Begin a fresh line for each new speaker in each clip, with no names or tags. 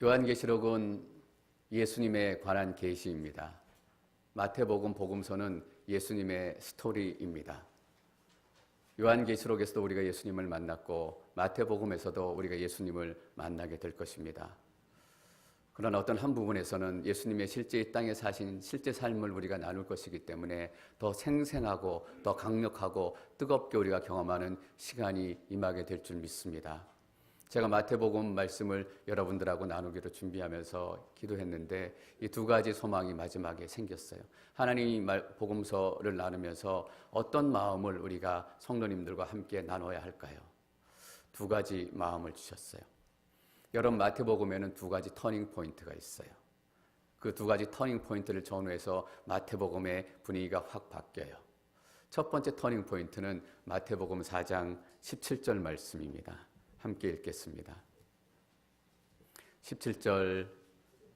요한계시록은 예수님에 관한 계시입니다. 마태복음, 복음서는 예수님의 스토리입니다. 요한계시록에서도 우리가 예수님을 만났고 마태복음에서도 우리가 예수님을 만나게 될 것입니다. 그러나 어떤 한 부분에서는 예수님의 실제 이 땅에 사신 실제 삶을 우리가 나눌 것이기 때문에 더 생생하고 더 강력하고 뜨겁게 우리가 경험하는 시간이 임하게 될 줄 믿습니다. 제가 마태복음 말씀을 여러분들하고 나누기로 준비하면서 기도했는데 이 두 가지 소망이 마지막에 생겼어요. 하나님이 복음서를 나누면서 어떤 마음을 우리가 성도님들과 함께 나눠야 할까요? 두 가지 마음을 주셨어요. 여러분, 마태복음에는 두 가지 터닝 포인트가 있어요. 그 두 가지 터닝 포인트를 전후해서 마태복음의 분위기가 확 바뀌어요. 첫 번째 터닝 포인트는 마태복음 4장 17절 말씀입니다. 함께 읽겠습니다. 17절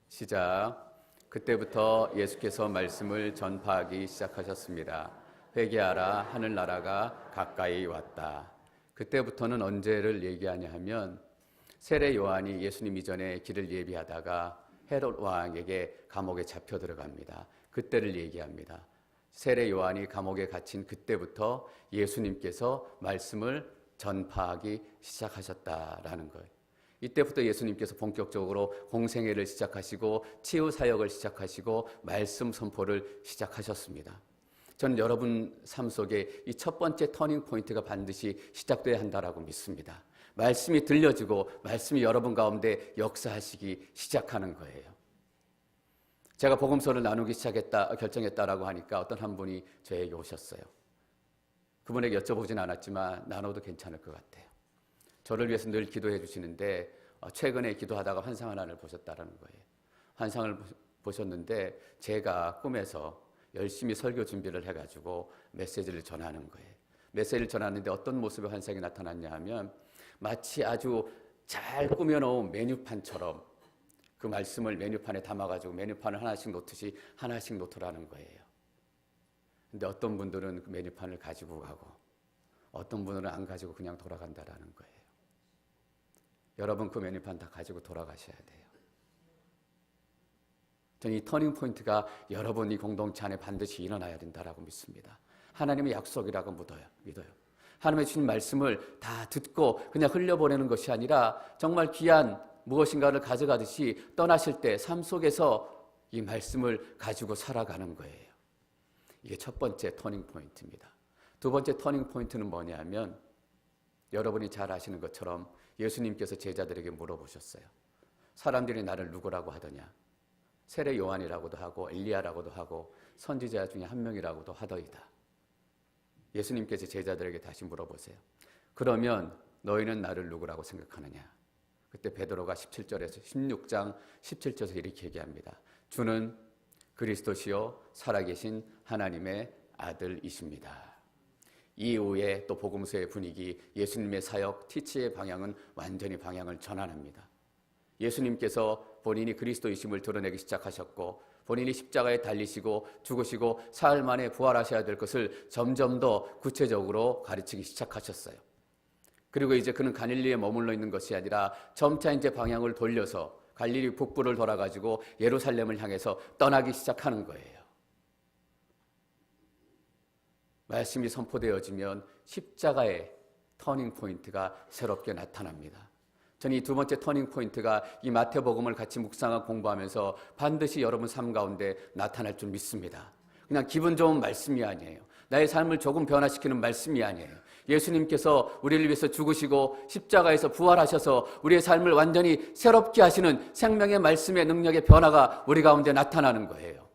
시작. 그때부터 예수께서 말씀을 전파하기 시작하셨습니다. 회개하라, 하늘나라가 가까이 왔다. 그때부터는 언제를 얘기하냐 하면 세례 요한이 예수님 이전에 길을 예비하다가 헤롯 왕에게 감옥에 잡혀 들어갑니다. 그때를 얘기합니다. 세례 요한이 감옥에 갇힌 그때부터 예수님께서 말씀을 전파하기 시작하셨다라는 거예요. 이때부터 예수님께서 본격적으로 공생애를 시작하시고 치유 사역을 시작하시고 말씀 선포를 시작하셨습니다. 저는 여러분 삶 속에 이 첫 번째 터닝 포인트가 반드시 시작돼야 한다라고 믿습니다. 말씀이 들려지고 말씀이 여러분 가운데 역사하시기 시작하는 거예요. 제가 복음서를 나누기 결정했다라고 하니까 어떤 한 분이 저에게 오셨어요. 그분에게 여쭤보진 않았지만 나눠도 괜찮을 것 같아요. 저를 위해서 늘 기도해 주시는데 최근에 기도하다가 환상 하나를 보셨다는 거예요. 환상을 보셨는데 제가 꿈에서 열심히 설교 준비를 해가지고 메시지를 전하는 거예요. 메시지를 전하는데 어떤 모습의 환상이 나타났냐 하면 마치 아주 잘 꾸며놓은 메뉴판처럼 그 말씀을 메뉴판에 담아가지고 메뉴판을 하나씩 놓듯이 하나씩 놓더라는 거예요. 근데 어떤 분들은 그 메뉴판을 가지고 가고 어떤 분들은 안 가지고 그냥 돌아간다라는 거예요. 여러분 그 메뉴판 다 가지고 돌아가셔야 돼요. 저는 이 터닝 포인트가 여러분 이 공동체 안에 반드시 일어나야 된다라고 믿습니다. 하나님의 약속이라고 믿어요. 하나님의 주신 말씀을 다 듣고 그냥 흘려보내는 것이 아니라 정말 귀한 무엇인가를 가져가듯이 떠나실 때 삶 속에서 이 말씀을 가지고 살아가는 거예요. 이게 첫 번째 터닝 포인트입니다. 두 번째 터닝 포인트는 뭐냐면 여러분이 잘 아시는 것처럼 예수님께서 제자들에게 물어보셨어요. 사람들이 나를 누구라고 하더냐? 세례 요한이라고도 하고 엘리야라고도 하고 선지자 중에 한 명이라고도 하더이다. 예수님께서 제자들에게 다시 물어보세요. 그러면 너희는 나를 누구라고 생각하느냐? 그때 베드로가 17절에서 16장 17절에서 이렇게 얘기합니다. 주는 그리스도시요 살아계신 하나님의 아들이십니다. 이후에 또 복음서의 분위기, 예수님의 사역, 티치의 방향은 완전히 방향을 전환합니다. 예수님께서 본인이 그리스도이심을 드러내기 시작하셨고 본인이 십자가에 달리시고 죽으시고 사흘 만에 부활하셔야 될 것을 점점 더 구체적으로 가르치기 시작하셨어요. 그리고 이제 그는 갈릴리에 머물러 있는 것이 아니라 점차 이제 방향을 돌려서 갈릴리 북부를 돌아가지고 예루살렘을 향해서 떠나기 시작하는 거예요. 말씀이 선포되어지면 십자가의 터닝 포인트가 새롭게 나타납니다. 저는 이 두 번째 터닝 포인트가 이 마태복음을 같이 묵상하고 공부하면서 반드시 여러분 삶 가운데 나타날 줄 믿습니다. 그냥 기분 좋은 말씀이 아니에요. 나의 삶을 조금 변화시키는 말씀이 아니에요. 예수님께서 우리를 위해서 죽으시고 십자가에서 부활하셔서 우리의 삶을 완전히 새롭게 하시는 생명의 말씀의 능력의 변화가 우리 가운데 나타나는 거예요.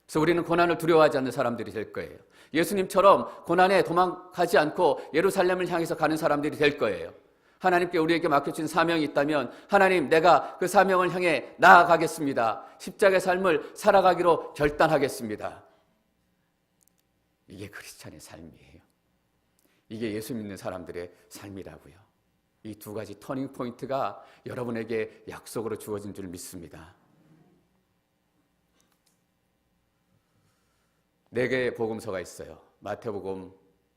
그래서 우리는 고난을 두려워하지 않는 사람들이 될 거예요. 예수님처럼 고난에 도망가지 않고 예루살렘을 향해서 가는 사람들이 될 거예요. 하나님께 우리에게 맡겨진 사명이 있다면 하나님, 내가 그 사명을 향해 나아가겠습니다. 십자가의 삶을 살아가기로 결단하겠습니다. 이게 크리스찬의 삶이에요. 이게 예수 믿는 사람들의 삶이라고요. 이 두 가지 터닝 포인트가 여러분에게 약속으로 주어진 줄 믿습니다. 4개의 복음서가 있어요. 마태복음,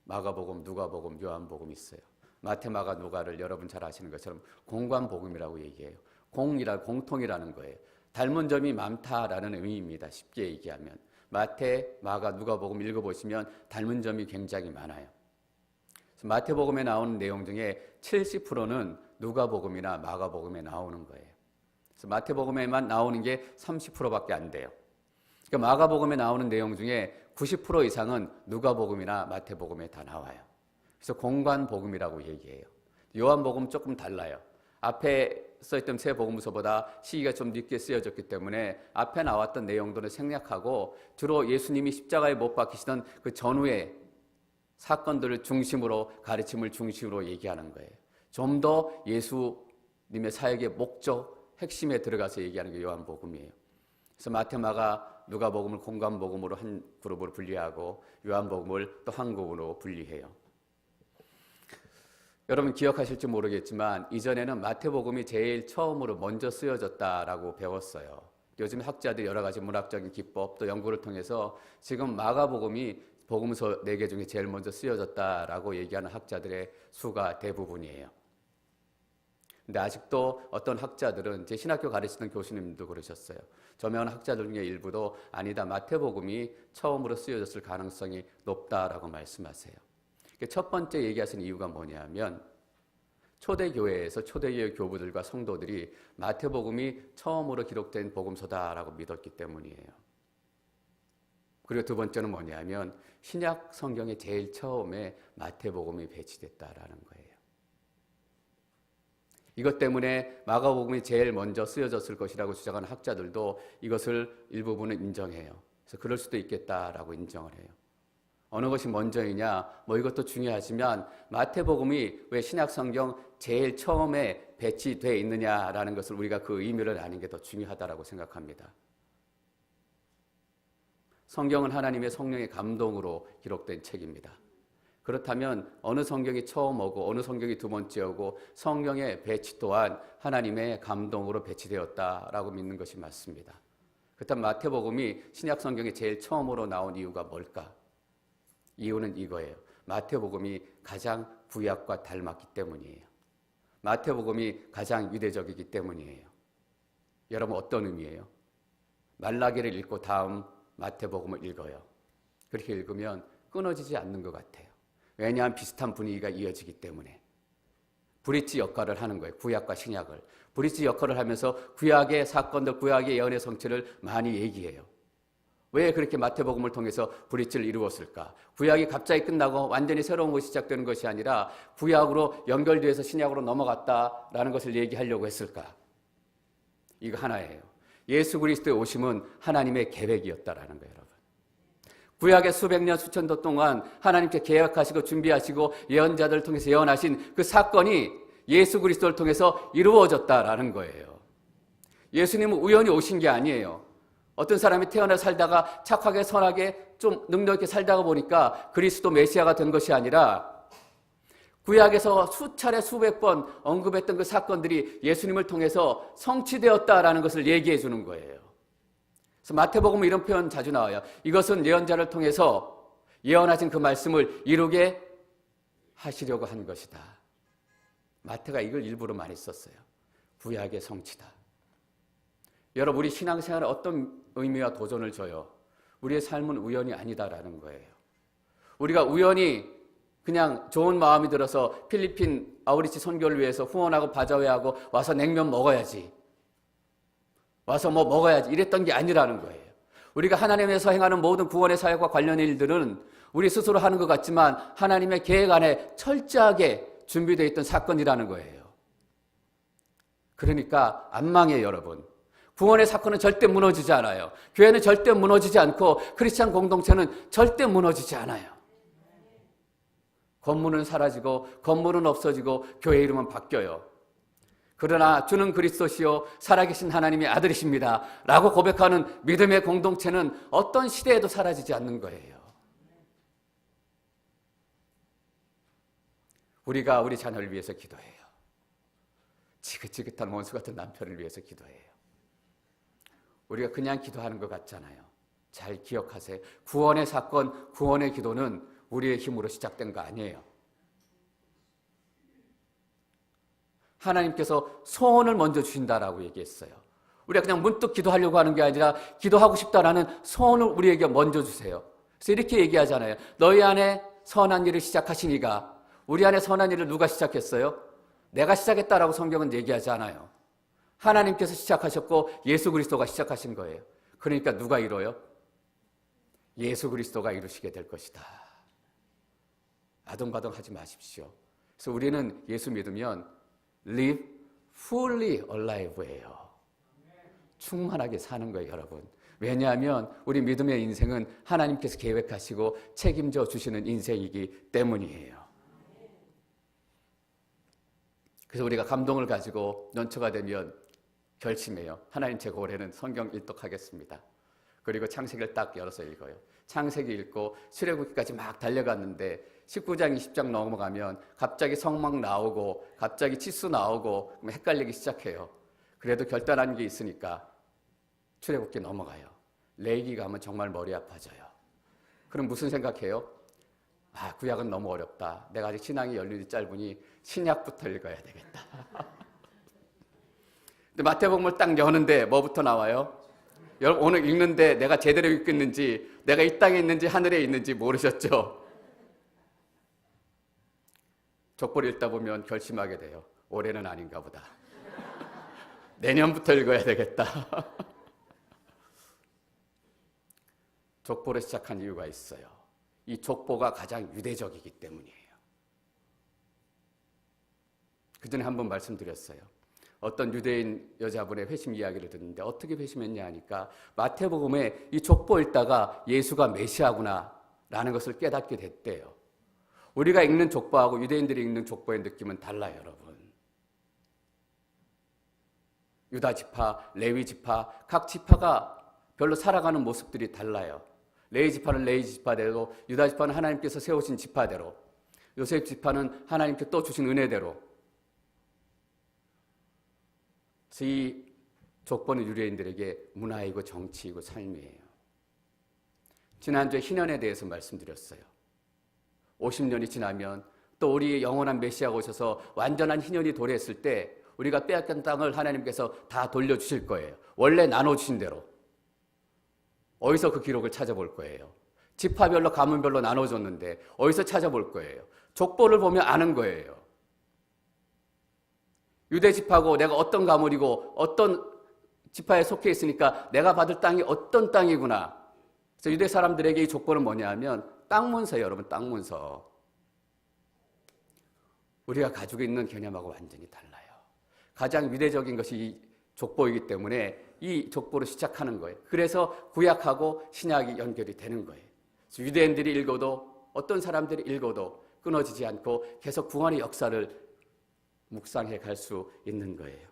마가복음, 누가복음, 요한복음 있어요. 마태, 마가, 누가를 여러분 잘 아시는 것처럼 공관복음이라고 얘기해요. 공통이라는 거예요. 닮은 점이 많다라는 의미입니다. 쉽게 얘기하면. 마태, 마가, 누가복음 읽어보시면 닮은 점이 굉장히 많아요. 마태복음에 나오는 내용 중에 70%는 누가복음이나 마가복음에 나오는 거예요. 그래서 마태복음에만 나오는 게 30%밖에 안 돼요. 그러니까 마가복음에 나오는 내용 중에 90% 이상은 누가복음이나 마태복음에 다 나와요. 그래서 공관복음이라고 얘기해요. 요한복음 조금 달라요. 앞에 써있던 세 복음서보다 시기가 좀 늦게 쓰여졌기 때문에 앞에 나왔던 내용들은 생략하고 주로 예수님이 십자가에 못 박히시던 그 전후의 사건들을 중심으로, 가르침을 중심으로 얘기하는 거예요. 좀 더 예수님의 사역의 목적, 핵심에 들어가서 얘기하는 게 요한복음이에요. 그래서 마태, 마가, 누가복음을 공관복음으로 한 그룹으로 분리하고 요한복음을 또 한 그룹으로 분리해요. 여러분 기억하실지 모르겠지만 이전에는 마태복음이 제일 처음으로 먼저 쓰여졌다라고 배웠어요. 요즘 학자들이 여러 가지 문학적인 기법 또 연구를 통해서 지금 마가복음이 복음서 4개 중에 제일 먼저 쓰여졌다라고 얘기하는 학자들의 수가 대부분이에요. 근데 아직도 어떤 학자들은 제 신학교 가르치던 교수님도 그러셨어요. 저명한 학자들 중에 일부도 아니다, 마태복음이 처음으로 쓰여졌을 가능성이 높다라고 말씀하세요. 첫 번째 얘기하신 이유가 뭐냐면 초대교회에서 초대교회 교부들과 성도들이 마태복음이 처음으로 기록된 복음서다라고 믿었기 때문이에요. 그리고 두 번째는 뭐냐면 신약 성경의 제일 처음에 마태복음이 배치됐다라는 거예요. 이것 때문에 마가복음이 제일 먼저 쓰여졌을 것이라고 주장하는 학자들도 이것을 일부분은 인정해요. 그래서 그럴 수도 있겠다라고 인정을 해요. 어느 것이 먼저이냐, 이것도 중요하지만 마태복음이 왜 신약성경 제일 처음에 배치되어 있느냐라는 것을 우리가 그 의미를 아는 게 더 중요하다고 생각합니다. 성경은 하나님의 성령의 감동으로 기록된 책입니다. 그렇다면 어느 성경이 처음 오고 어느 성경이 두 번째 오고 성경의 배치 또한 하나님의 감동으로 배치되었다라고 믿는 것이 맞습니다. 그렇다면 마태복음이 신약성경이 제일 처음으로 나온 이유가 뭘까? 이유는 이거예요. 마태복음이 가장 구약과 닮았기 때문이에요. 마태복음이 가장 유대적이기 때문이에요. 여러분 어떤 의미예요? 말라기를 읽고 다음 마태복음을 읽어요. 그렇게 읽으면 끊어지지 않는 것 같아요. 왜냐하면 비슷한 분위기가 이어지기 때문에. 브릿지 역할을 하는 거예요. 구약과 신약을. 브릿지 역할을 하면서 구약의 사건들, 구약의 예언의 성취를 많이 얘기해요. 왜 그렇게 마태복음을 통해서 브릿지를 이루었을까? 구약이 갑자기 끝나고 완전히 새로운 것이 시작되는 것이 아니라 구약으로 연결돼서 신약으로 넘어갔다라는 것을 얘기하려고 했을까? 이거 하나예요. 예수 그리스도의 오심은 하나님의 계획이었다라는 거예요, 여러분. 구약의 수백 년, 수천 도 동안 하나님께 계획하시고 준비하시고 예언자들을 통해서 예언하신 그 사건이 예수 그리스도를 통해서 이루어졌다라는 거예요. 예수님은 우연히 오신 게 아니에요. 어떤 사람이 태어나 살다가 착하게 선하게 좀 능력 있게 살다가 보니까 그리스도 메시아가 된 것이 아니라 구약에서 수차례 수백 번 언급했던 그 사건들이 예수님을 통해서 성취되었다라는 것을 얘기해 주는 거예요. 그래서 마태복음은 이런 표현 자주 나와요. 이것은 예언자를 통해서 예언하신 그 말씀을 이루게 하시려고 한 것이다. 마태가 이걸 일부러 많이 썼어요. 구약의 성취다. 여러분 우리 신앙생활에 어떤 의미와 도전을 줘요? 우리의 삶은 우연이 아니다라는 거예요. 우리가 우연히 그냥 좋은 마음이 들어서 필리핀 아우리치 선교를 위해서 후원하고 바자회하고 와서 냉면 먹어야지. 와서 먹어야지. 이랬던 게 아니라는 거예요. 우리가 하나님에서 행하는 모든 구원의 사역과 관련된 일들은 우리 스스로 하는 것 같지만 하나님의 계획 안에 철저하게 준비되어 있던 사건이라는 거예요. 그러니까 안 망해요, 여러분. 구원의 사건은 절대 무너지지 않아요. 교회는 절대 무너지지 않고 크리스찬 공동체는 절대 무너지지 않아요. 건물은 사라지고 건물은 없어지고 교회 이름은 바뀌어요. 그러나 주는 그리스도시요 살아계신 하나님의 아들이십니다 라고 고백하는 믿음의 공동체는 어떤 시대에도 사라지지 않는 거예요. 우리가 우리 자녀를 위해서 기도해요. 지긋지긋한 원수 같은 남편을 위해서 기도해요. 우리가 그냥 기도하는 것 같잖아요. 잘 기억하세요. 구원의 사건, 구원의 기도는 우리의 힘으로 시작된 거 아니에요. 하나님께서 소원을 먼저 주신다라고 얘기했어요. 우리가 그냥 문득 기도하려고 하는 게 아니라 기도하고 싶다라는 소원을 우리에게 먼저 주세요. 그래서 이렇게 얘기하잖아요. 너희 안에 선한 일을 시작하시니가. 우리 안에 선한 일을 누가 시작했어요? 내가 시작했다라고 성경은 얘기하지 않아요. 하나님께서 시작하셨고 예수 그리스도가 시작하신 거예요. 그러니까 누가 이뤄요? 예수 그리스도가 이루시게 될 것이다. 아동바동하지 마십시오. 그래서 우리는 예수 믿으면 live fully alive예요. 충만하게 사는 거예요, 여러분. 왜냐하면 우리 믿음의 인생은 하나님께서 계획하시고 책임져 주시는 인생이기 때문이에요. 그래서 우리가 감동을 가지고 연초가 되면 결심해요. 하나님, 제가 올해는 성경 일독하겠습니다. 그리고 창세기를 딱 열어서 읽어요. 창세기 읽고 출애굽기까지 막 달려갔는데 19장, 20장 넘어가면 갑자기 성막 나오고 갑자기 치수 나오고 헷갈리기 시작해요. 그래도 결단한 게 있으니까 출애굽기 넘어가요. 레위기 가면 정말 머리 아파져요. 그럼 무슨 생각해요? 아, 구약은 너무 어렵다. 내가 아직 신앙이 연륜이 짧으니 신약부터 읽어야 되겠다. 근데 마태복음을 딱 여는데 뭐부터 나와요? 여러분, 오늘 읽는데 내가 제대로 읽겠는지, 내가 이 땅에 있는지 하늘에 있는지 모르셨죠? 족보를 읽다 보면 결심하게 돼요. 올해는 아닌가 보다. 내년부터 읽어야 되겠다. 족보를 시작한 이유가 있어요. 이 족보가 가장 유대적이기 때문이에요. 그 전에 한번 말씀드렸어요. 어떤 유대인 여자분의 회심 이야기를 듣는데 어떻게 회심했냐 하니까 마태복음에 이 족보 읽다가 예수가 메시아구나 라는 것을 깨닫게 됐대요. 우리가 읽는 족보하고 유대인들이 읽는 족보의 느낌은 달라요, 여러분. 유다 지파, 레위 지파, 각 지파가 별로 살아가는 모습들이 달라요. 레위 지파는 레위 지파대로, 유다 지파는 하나님께서 세우신 지파대로, 요셉 지파는 하나님께 또 주신 은혜대로. 이 족보는 유대인들에게 문화이고 정치이고 삶이에요. 지난주에 희년에 대해서 말씀드렸어요. 50년이 지나면 또 우리 영원한 메시아가 오셔서 완전한 희년이 도래했을 때 우리가 빼앗긴 땅을 하나님께서 다 돌려주실 거예요. 원래 나눠주신 대로. 어디서 그 기록을 찾아볼 거예요? 지파별로 가문별로 나눠줬는데 어디서 찾아볼 거예요? 족보를 보면 아는 거예요. 유대 지파고 내가 어떤 가문이고 어떤 지파에 속해 있으니까 내가 받을 땅이 어떤 땅이구나. 그래서 유대 사람들에게 이 족보는 뭐냐 하면 땅 문서예요, 여러분. 땅 문서. 우리가 가지고 있는 개념하고 완전히 달라요. 가장 유대적인 것이 이 족보이기 때문에 이 족보로 시작하는 거예요. 그래서 구약하고 신약이 연결이 되는 거예요. 그래서 유대인들이 읽어도 어떤 사람들이 읽어도 끊어지지 않고 계속 구원의 역사를 묵상해 갈 수 있는 거예요.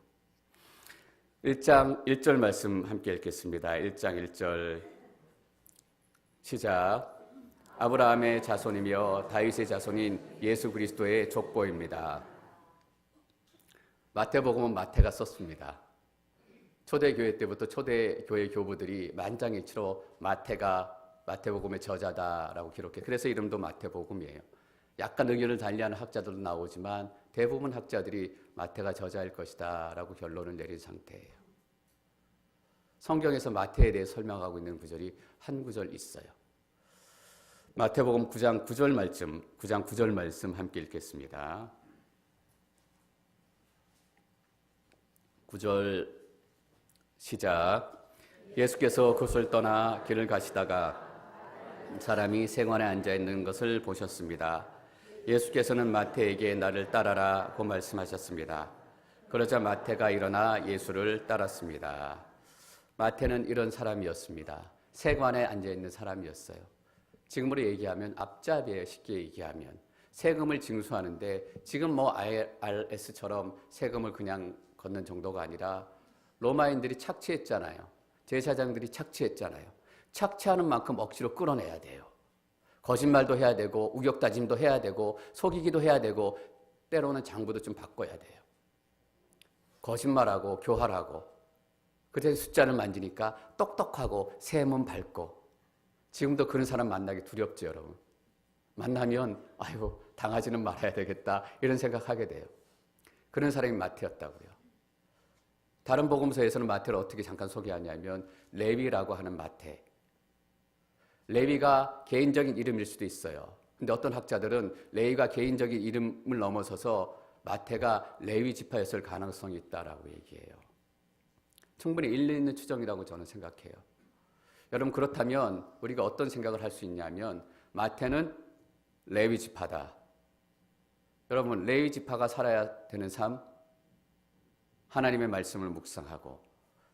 1장 1절 말씀 함께 읽겠습니다. 1장 1절 시작. 아브라함의 자손이며 다윗의 자손인 예수 그리스도의 족보입니다. 마태복음은 마태가 썼습니다. 초대교회 때부터 초대교회 교부들이 만장일치로 마태가 마태복음의 저자다라고 기록해. 그래서 이름도 마태복음이에요. 약간 의견을 달리하는 학자들도 나오지만 대부분 학자들이 마태가 저자일 것이다 라고 결론을 내린 상태예요. 성경에서 마태에 대해 설명하고 있는 구절이 한 구절 있어요. 마태복음 9장 9절 말씀 함께 읽겠습니다. 9절 시작. 예수께서 그곳을 떠나 길을 가시다가 사람이 생관에 앉아 있는 것을 보셨습니다. 예수께서는 마태에게 나를 따라라고 말씀하셨습니다. 그러자 마태가 일어나 예수를 따랐습니다. 마태는 이런 사람이었습니다. 세관에 앉아 있는 사람이었어요. 지금으로 얘기하면 앞잡이에요. 쉽게 얘기하면 세금을 징수하는데 지금 뭐 IRS처럼 세금을 그냥 걷는 정도가 아니라 로마인들이 착취했잖아요. 제사장들이 착취했잖아요. 착취하는 만큼 억지로 끌어내야 돼요. 거짓말도 해야 되고 우격다짐도 해야 되고 속이기도 해야 되고 때로는 장부도 좀 바꿔야 돼요. 거짓말하고 교활하고 그래서 숫자를 만지니까 똑똑하고 세문 밝고 지금도 그런 사람 만나기 두렵죠, 여러분. 만나면 아이고 당하지는 말아야 되겠다 이런 생각하게 돼요. 그런 사람이 마태였다고요. 다른 복음서에서는 마태를 어떻게 잠깐 소개하냐면 레위라고 하는 마태. 레위가 개인적인 이름일 수도 있어요. 근데 어떤 학자들은 레위가 개인적인 이름을 넘어서서 마태가 레위 지파였을 가능성이 있다라고 얘기해요. 충분히 일리 있는 추정이라고 저는 생각해요. 여러분, 그렇다면 우리가 어떤 생각을 할 수 있냐면 마태는 레위 지파다. 여러분, 레위 지파가 살아야 되는 삶, 하나님의 말씀을 묵상하고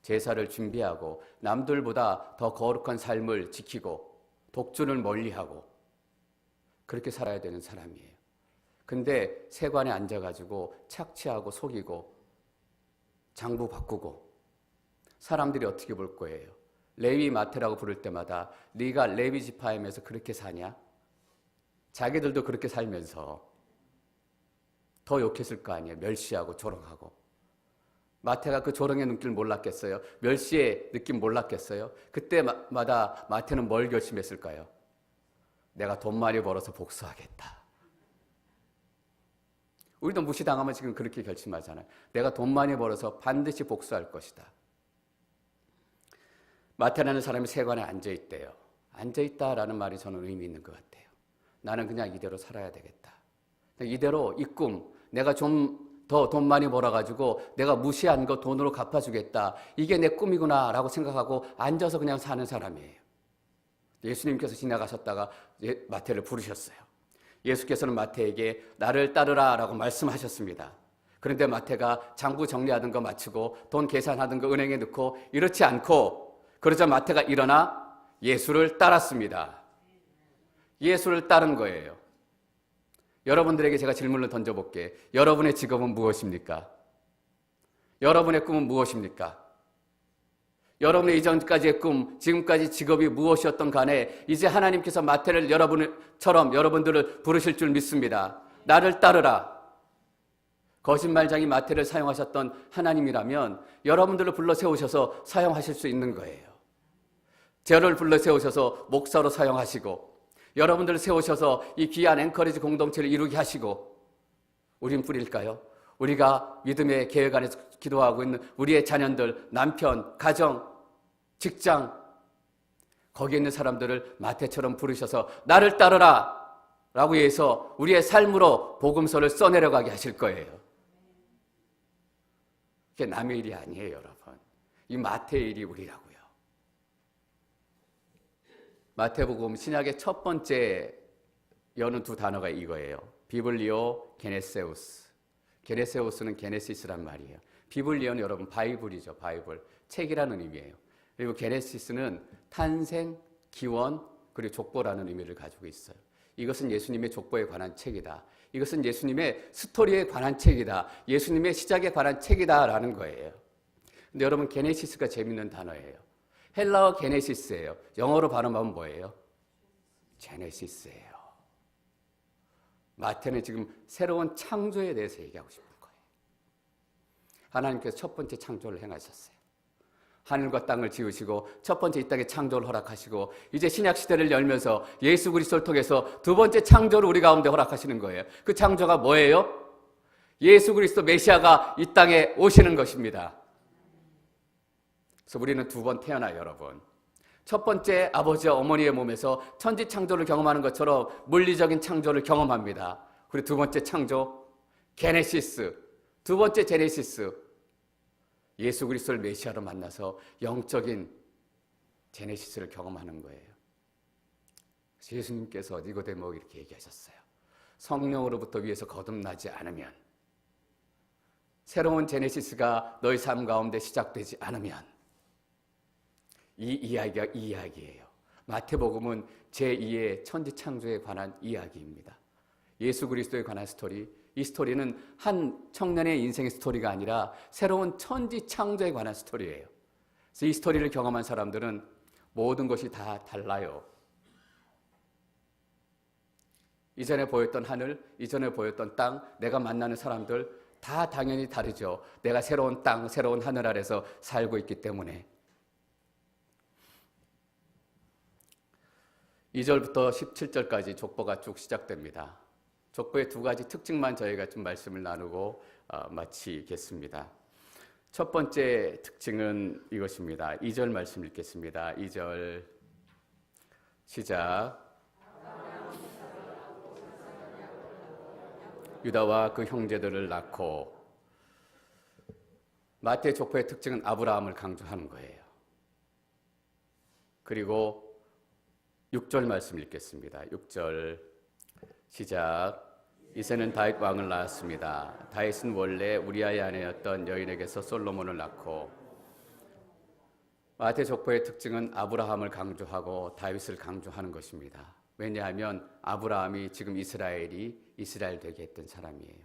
제사를 준비하고 남들보다 더 거룩한 삶을 지키고 독주를 멀리하고 그렇게 살아야 되는 사람이에요. 근데 세관에 앉아가지고 착취하고 속이고 장부 바꾸고 사람들이 어떻게 볼 거예요? 레위 마태라고 부를 때마다 네가 레위 지파이면서 그렇게 사냐? 자기들도 그렇게 살면서 더 욕했을 거 아니에요. 멸시하고 조롱하고. 마태가 그 조롱의 눈길 몰랐겠어요? 멸시의 느낌 몰랐겠어요? 그때마다 마태는 뭘 결심했을까요? 내가 돈 많이 벌어서 복수하겠다. 우리도 무시당하면 지금 그렇게 결심하잖아요. 내가 돈 많이 벌어서 반드시 복수할 것이다. 마태라는 사람이 세관에 앉아있대요. 앉아있다라는 말이 저는 의미 있는 것 같아요. 나는 그냥 이대로 살아야 되겠다. 이대로 이 꿈, 내가 좀 더 돈 많이 벌어가지고 내가 무시한 거 돈으로 갚아주겠다. 이게 내 꿈이구나 라고 생각하고 앉아서 그냥 사는 사람이에요. 예수님께서 지나가셨다가 마태를 부르셨어요. 예수께서는 마태에게 나를 따르라 라고 말씀하셨습니다. 그런데 마태가 장부 정리하던 거 마치고 돈 계산하던 거 은행에 넣고 이렇지 않고 그러자 마태가 일어나 예수를 따랐습니다. 예수를 따른 거예요. 여러분들에게 제가 질문을 던져볼게. 여러분의 직업은 무엇입니까? 여러분의 꿈은 무엇입니까? 여러분의 이전까지의 꿈, 지금까지 직업이 무엇이었던 간에 이제 하나님께서 마태를 여러분들을 부르실 줄 믿습니다. 나를 따르라. 거짓말장이 마태를 사용하셨던 하나님이라면 여러분들을 불러 세우셔서 사용하실 수 있는 거예요. 저를 불러 세우셔서 목사로 사용하시고 여러분들을 세우셔서 이 귀한 앵커리지 공동체를 이루게 하시고 우린 뿌릴까요? 우리가 믿음의 계획 안에서 기도하고 있는 우리의 자녀들, 남편, 가정, 직장 거기에 있는 사람들을 마태처럼 부르셔서 나를 따르라 라고 해서 우리의 삶으로 복음서를 써내려가게 하실 거예요. 이게 남의 일이 아니에요, 여러분. 이 마태의 일이 우리라고요. 마태복음 신약의 첫 번째 여는 두 단어가 이거예요. 비블리오, 게네세우스. 게네세우스는 게네시스란 말이에요. 비블리오는 여러분 바이블이죠. 바이블. 책이라는 의미예요. 그리고 게네시스는 탄생, 기원, 그리고 족보라는 의미를 가지고 있어요. 이것은 예수님의 족보에 관한 책이다. 이것은 예수님의 스토리에 관한 책이다. 예수님의 시작에 관한 책이다라는 거예요. 근데 여러분 게네시스가 재밌는 단어예요. 헬라어 게네시스예요. 영어로 발음하면 뭐예요? 제네시스예요. 마태는 지금 새로운 창조에 대해서 얘기하고 싶은 거예요. 하나님께서 첫 번째 창조를 행하셨어요. 하늘과 땅을 지으시고 첫 번째 이 땅에 창조를 허락하시고 이제 신약 시대를 열면서 예수 그리스도를 통해서 두 번째 창조를 우리 가운데 허락하시는 거예요. 그 창조가 뭐예요? 예수 그리스도 메시아가 이 땅에 오시는 것입니다. 그래서 우리는 두 번 태어나요, 여러분. 첫 번째 아버지와 어머니의 몸에서 천지 창조를 경험하는 것처럼 물리적인 창조를 경험합니다. 그리고 두 번째 창조, 게네시스. 두 번째 제네시스. 예수 그리스도를 메시아로 만나서 영적인 제네시스를 경험하는 거예요. 그래서 예수님께서 니고데모에게 이렇게 얘기하셨어요. 성령으로부터 위에서 거듭나지 않으면, 새로운 제네시스가 너희 삶 가운데 시작되지 않으면 이 이야기가 이 이야기예요. 마태복음은 제2의 천지창조에 관한 이야기입니다. 예수 그리스도에 관한 스토리, 이 스토리는 한 청년의 인생의 스토리가 아니라 새로운 천지창조에 관한 스토리예요. 그래서 이 스토리를 경험한 사람들은 모든 것이 다 달라요. 이전에 보였던 하늘, 이전에 보였던 땅, 내가 만나는 사람들 다 당연히 다르죠. 내가 새로운 땅, 새로운 하늘 아래서 살고 있기 때문에. 2절부터 17절까지 족보가 쭉 시작됩니다. 족보의 두 가지 특징만 저희가 좀 말씀을 나누고 마치겠습니다. 첫 번째 특징은 이것입니다. 2절 말씀 읽겠습니다. 2절 시작. 유다와 그 형제들을 낳고. 마태 족보의 특징은 아브라함을 강조하는 거예요. 그리고 6절 말씀 읽겠습니다. 6절 시작. 이새는 다윗 왕을 낳았습니다. 다윗은 원래 우리아의 아내였던 여인에게서 솔로몬을 낳고. 마태 족보의 특징은 아브라함을 강조하고 다윗을 강조하는 것입니다. 왜냐하면 아브라함이 지금 이스라엘이 이스라엘 되게 했던 사람이에요.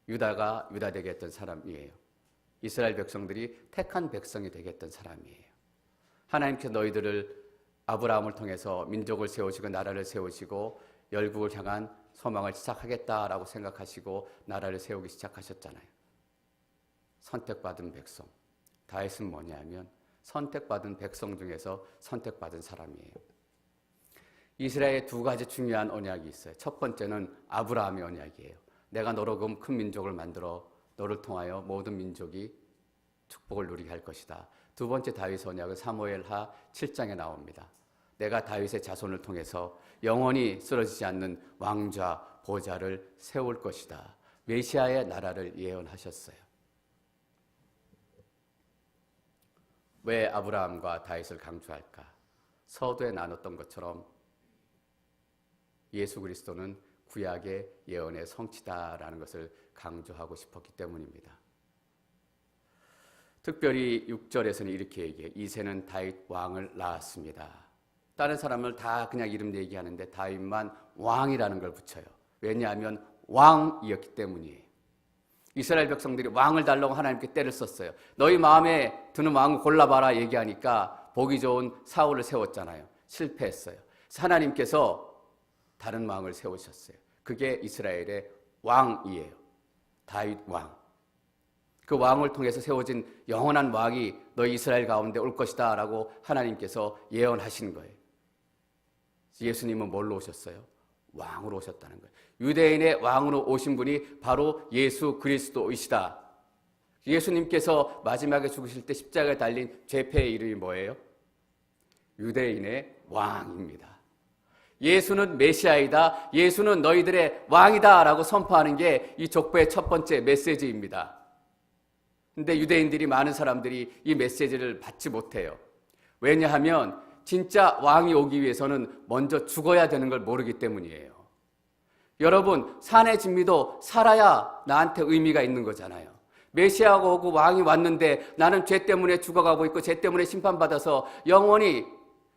유다가 유다 되게 했던 사람이에요. 이스라엘 백성들이 택한 백성이 되게 했던 사람이에요. 하나님께서 너희들을 아브라함을 통해서 민족을 세우시고 나라를 세우시고 열국을 향한 소망을 시작하겠다라고 생각하시고 나라를 세우기 시작하셨잖아요. 선택받은 백성. 다윗은 뭐냐면 선택받은 백성 중에서 선택받은 사람이에요. 이스라엘에 두 가지 중요한 언약이 있어요. 첫 번째는 아브라함의 언약이에요. 내가 너로 큰 민족을 만들어 너를 통하여 모든 민족이 축복을 누리게 할 것이다. 두 번째 다윗 언약은 사무엘하 7장에 나옵니다. 내가 다윗의 자손을 통해서 영원히 쓰러지지 않는 왕좌 보좌를 세울 것이다. 메시아의 나라를 예언하셨어요. 왜 아브라함과 다윗을 강조할까? 서두에 나눴던 것처럼 예수 그리스도는 구약의 예언의 성취다라는 것을 강조하고 싶었기 때문입니다. 특별히 6절에서는 이렇게 얘기해요. 이새는 다윗 왕을 낳았습니다. 다른 사람을 다 그냥 이름 얘기하는데 다윗만 왕이라는 걸 붙여요. 왜냐하면 왕이었기 때문이에요. 이스라엘 백성들이 왕을 달라고 하나님께 때를 썼어요. 너희 마음에 드는 왕을 골라봐라 얘기하니까 보기 좋은 사울을 세웠잖아요. 실패했어요. 하나님께서 다른 왕을 세우셨어요. 그게 이스라엘의 왕이에요. 다윗 왕. 그 왕을 통해서 세워진 영원한 왕이 너희 이스라엘 가운데 올 것이다 라고 하나님께서 예언하신 거예요. 예수님은 뭘로 오셨어요? 왕으로 오셨다는 거예요. 유대인의 왕으로 오신 분이 바로 예수 그리스도이시다. 예수님께서 마지막에 죽으실 때 십자가에 달린 죄패의 이름이 뭐예요? 유대인의 왕입니다. 예수는 메시아이다. 예수는 너희들의 왕이다 라고 선포하는 게 이 족보의 첫 번째 메시지입니다. 근데 유대인들이 많은 사람들이 이 메시지를 받지 못해요. 왜냐하면 진짜 왕이 오기 위해서는 먼저 죽어야 되는 걸 모르기 때문이에요. 여러분, 산의 진미도 살아야 나한테 의미가 있는 거잖아요. 메시아가 오고 왕이 왔는데 나는 죄 때문에 죽어가고 있고 죄 때문에 심판받아서 영원히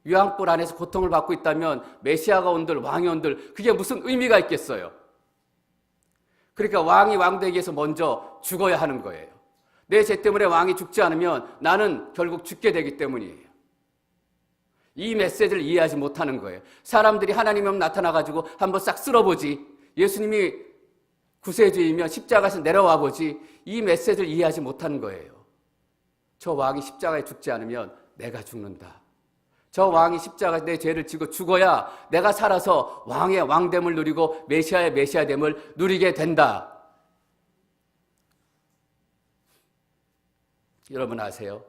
유황불 안에서 고통을 받고 있다면 메시아가 온들 왕이 온들 그게 무슨 의미가 있겠어요? 그러니까 왕이 왕 되기 위해서 먼저 죽어야 하는 거예요. 내 죄 때문에 왕이 죽지 않으면 나는 결국 죽게 되기 때문이에요. 이 메시지를 이해하지 못하는 거예요. 사람들이 하나님이 나타나가지고 한번 싹 쓸어보지. 예수님이 구세주이면 십자가에서 내려와 보지. 이 메시지를 이해하지 못하는 거예요. 저 왕이 십자가에 죽지 않으면 내가 죽는다. 저 왕이 십자가에 내 죄를 지고 죽어야 내가 살아서 왕의 왕됨을 누리고 메시아의 메시아됨을 누리게 된다. 여러분 아세요?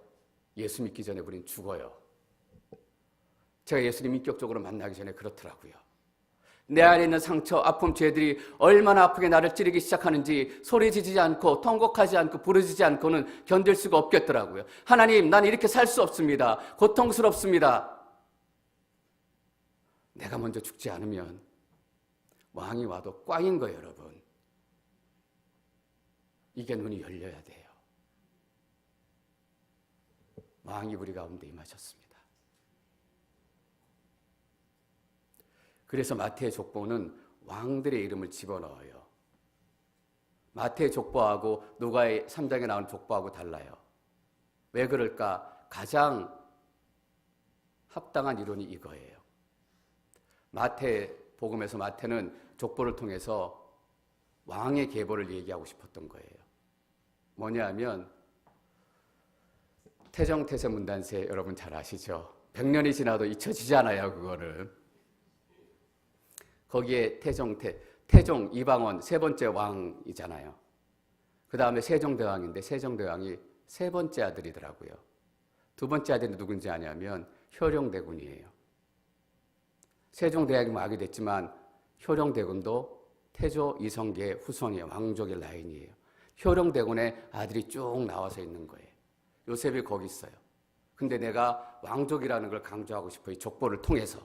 예수 믿기 전에 우린 죽어요. 제가 예수님 인격적으로 만나기 전에 그렇더라고요. 내 안에 있는 상처, 아픔, 죄들이 얼마나 아프게 나를 찌르기 시작하는지 소리 지르지 않고 통곡하지 않고 부르짖지 않고는 견딜 수가 없겠더라고요. 하나님, 난 이렇게 살 수 없습니다. 고통스럽습니다. 내가 먼저 죽지 않으면 왕이 와도 꽝인 거예요, 여러분. 이게 눈이 열려야 돼요. 왕이 우리 가운데 임하셨습니다. 그래서 마태의 족보는 왕들의 이름을 집어넣어요. 마태의 족보하고 누가의 3장에 나오는 족보하고 달라요. 왜 그럴까? 가장 합당한 이론이 이거예요. 마태 복음에서 마태는 족보를 통해서 왕의 계보를 얘기하고 싶었던 거예요. 뭐냐 하면 태정태세 문단세 여러분 잘 아시죠? 100년이 지나도 잊혀지지 않아요, 그거는. 거기에 태정태, 태종 이방원 세 번째 왕이잖아요. 그 다음에 세종대왕인데 세종대왕이 세 번째 아들이더라고요. 두 번째 아들이 누군지 아냐면 효령대군이에요. 세종대왕이 막이 됐지만 효령대군도 태조 이성계의 후손이에요. 왕족의 라인이에요. 효령대군의 아들이 쭉 나와서 있는 거예요. 요셉이 거기 있어요. 근데 내가 왕족이라는 걸 강조하고 싶어요. 이 족보를 통해서.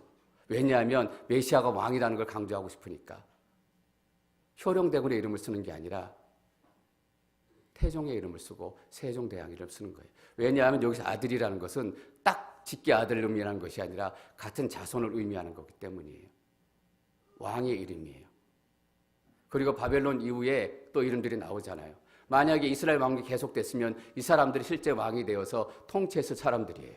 왜냐하면 메시아가 왕이라는 걸 강조하고 싶으니까. 효령대군의 이름을 쓰는 게 아니라 태종의 이름을 쓰고 세종대왕 이름을 쓰는 거예요. 왜냐하면 여기서 아들이라는 것은 딱 직계 아들을 의미하는 것이 아니라 같은 자손을 의미하는 거기 때문이에요. 왕의 이름이에요. 그리고 바벨론 이후에 또 이름들이 나오잖아요. 만약에 이스라엘 왕국이 계속됐으면 이 사람들이 실제 왕이 되어서 통치했을 사람들이에요.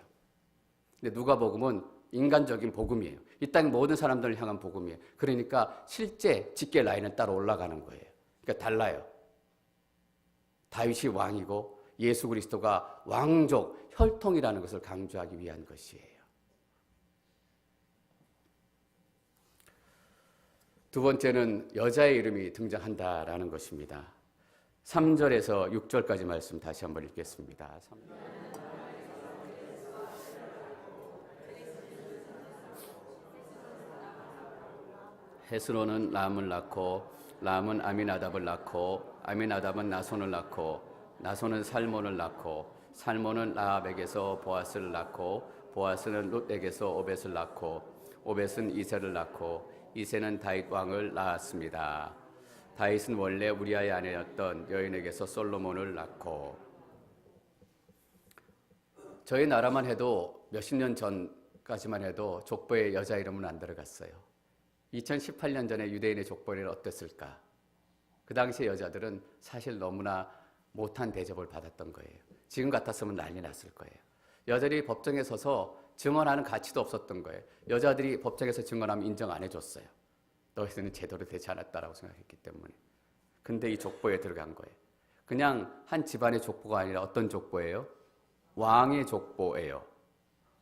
근데 누가복음은 인간적인 복음이에요. 이 땅의 모든 사람들을 향한 복음이에요. 그러니까 실제 직계 라인은 따로 올라가는 거예요. 그러니까 달라요. 다윗이 왕이고 예수 그리스도가 왕족, 혈통이라는 것을 강조하기 위한 것이에요. 두 번째는 여자의 이름이 등장한다라는 것입니다. 3절에서 6절까지 말씀 다시 한번 읽겠습니다. 헤스론은 람을 낳고 람은 아미나답을 낳고 아미나답은 나손을 낳고 나손은 살몬을 낳고 살몬은 라합에게서 보아스를 낳고 보아스는 룻에게서 오벳을 낳고 오벳은 이새를 낳고 이새는 다윗 왕을 낳았습니다. 다윗은 원래 우리아의 아내였던 여인에게서 솔로몬을 낳고. 저희 나라만 해도 몇십 년 전까지만 해도 족보에 여자 이름은 안 들어갔어요. 2018년 전에 유대인의 족보에는 어땠을까? 그 당시에 여자들은 사실 너무나 못한 대접을 받았던 거예요. 지금 같았으면 난리 났을 거예요. 여자들이 법정에 서서 증언하는 가치도 없었던 거예요. 여자들이 법정에서 증언하면 인정 안 해줬어요. 너희들은 제대로 되지 않았다라고 생각했기 때문에. 근데 이 족보에 들어간 거예요. 그냥 한 집안의 족보가 아니라 어떤 족보예요? 왕의 족보예요.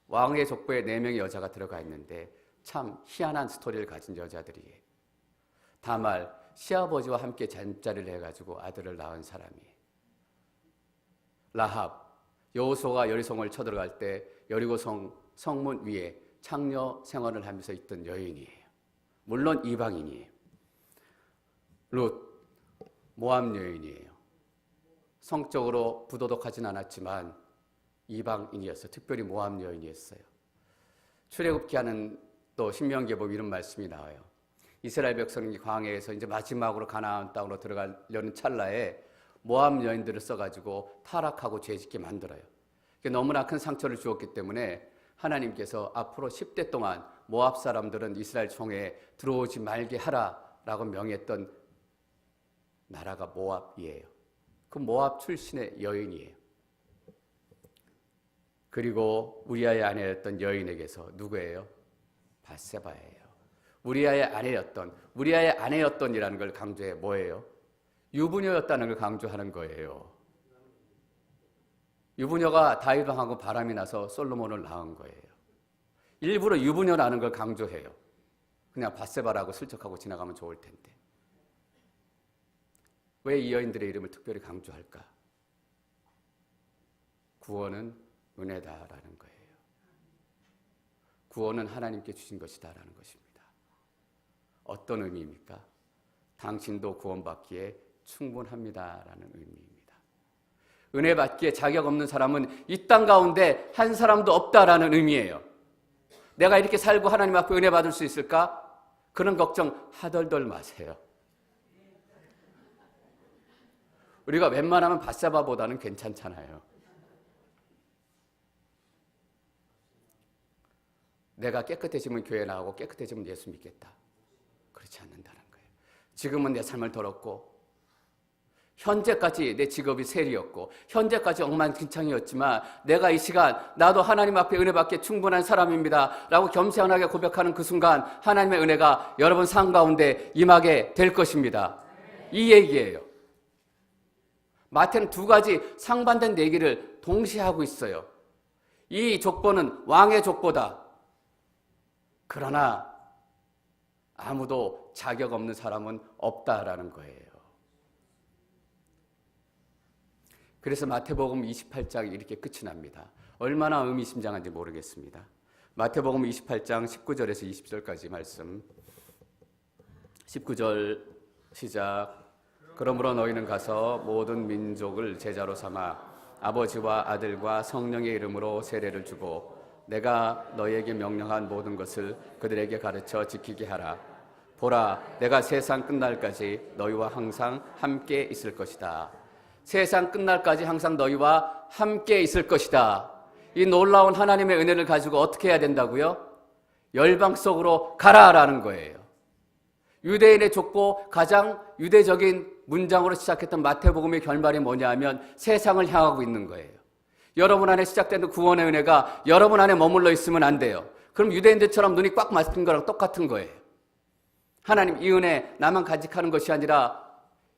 왕의 족보에 4명의 여자가 들어가 있는데 참 희한한 스토리를 가진 여자들이에요. 다말 시아버지와 함께 잠자리를 해가지고 아들을 낳은 사람이에요. 라합, 여호수아가 여리고성을 쳐들어갈 때 여리고성 성문 위에 창녀 생활을 하면서 있던 여인이에요. 물론 이방인이에요. 룻, 모압 여인이에요. 성적으로 부도덕하진 않았지만 이방인이었어요. 특별히 모압 여인이었어요. 출애굽기하는 또 신명기에 보면 이런 말씀이 나와요. 이스라엘 백성이 광야에서 이제 마지막으로 가나안 땅으로 들어가려는 찰나에 모압 여인들을 써가지고 타락하고 죄짓게 만들어요. 너무나 큰 상처를 주었기 때문에 하나님께서 앞으로 10대 동안 모압 사람들은 이스라엘 총회에 들어오지 말게 하라라고 명했던 나라가 모압이에요. 그 모압 출신의 여인이에요. 그리고 우리아의 아내였던 여인에게서 누구예요? 밧세바예요. 우리아의 아내였던이라는 걸 강조해 뭐예요? 유부녀였다는 걸 강조하는 거예요. 유부녀가 다윗 왕하고 바람이 나서 솔로몬을 낳은 거예요. 일부러 유부녀라는 걸 강조해요. 그냥 밧세바라고 슬쩍하고 지나가면 좋을 텐데. 왜 이 여인들의 이름을 특별히 강조할까? 구원은 은혜다라는 거예요. 구원은 하나님께 주신 것이다라는 것입니다. 어떤 의미입니까? 당신도 구원받기에 충분합니다라는 의미입니다. 은혜 받기에 자격 없는 사람은 이 땅 가운데 한 사람도 없다라는 의미예요. 내가 이렇게 살고 하나님 앞에 은혜 받을 수 있을까? 그런 걱정 하덜덜 마세요. 우리가 웬만하면 밧세바보다는 괜찮잖아요. 내가 깨끗해지면 교회 나가고 깨끗해지면 예수 믿겠다. 그렇지 않는다는 거예요. 지금은 내 삶을 더럽고 현재까지 내 직업이 세리였고 현재까지 엉망진창이었지만 내가 이 시간 나도 하나님 앞에 은혜 받기에 충분한 사람입니다 라고 겸손하게 고백하는 그 순간 하나님의 은혜가 여러분 삶 가운데 임하게 될 것입니다. 이 얘기예요. 마태는 두 가지 상반된 얘기를 동시에 하고 있어요. 이 족보는 왕의 족보다. 그러나 아무도 자격 없는 사람은 없다라는 거예요. 그래서 마태복음 28장이 이렇게 끝이 납니다. 얼마나 의미심장한지 모르겠습니다. 마태복음 28장 19절에서 20절까지 말씀. 19절 시작. 그러므로 너희는 가서 모든 민족을 제자로 삼아 아버지와 아들과 성령의 이름으로 세례를 주고 내가 너희에게 명령한 모든 것을 그들에게 가르쳐 지키게 하라. 보라, 내가 세상 끝날까지 너희와 항상 함께 있을 것이다. 세상 끝날까지 항상 너희와 함께 있을 것이다. 이 놀라운 하나님의 은혜를 가지고 어떻게 해야 된다고요? 열방 속으로 가라라는 거예요. 유대인의 족보 가장 유대적인 문장으로 시작했던 마태복음의 결말이 뭐냐 하면 세상을 향하고 있는 거예요. 여러분 안에 시작되는 구원의 은혜가 여러분 안에 머물러 있으면 안 돼요. 그럼 유대인들처럼 눈이 꽉 막힌 거랑 똑같은 거예요. 하나님, 이 은혜 나만 간직하는 것이 아니라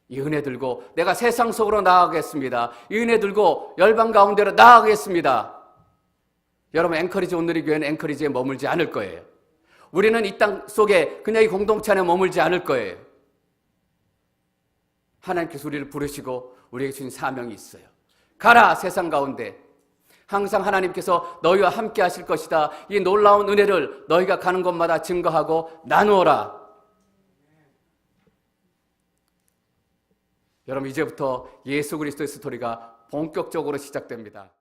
이 은혜 들고 내가 세상 속으로 나아가겠습니다. 이 은혜 들고 열방 가운데로 나아가겠습니다. 여러분, 앵커리지 온누리 교회는 앵커리지에 머물지 않을 거예요. 우리는 이 땅 속에 그냥 이 공동체 안에 머물지 않을 거예요. 하나님께서 우리를 부르시고 우리에게 주신 사명이 있어요. 가라, 세상 가운데. 항상 하나님께서 너희와 함께 하실 것이다. 이 놀라운 은혜를 너희가 가는 곳마다 증거하고 나누어라. 여러분, 이제부터 예수 그리스도의 스토리가 본격적으로 시작됩니다.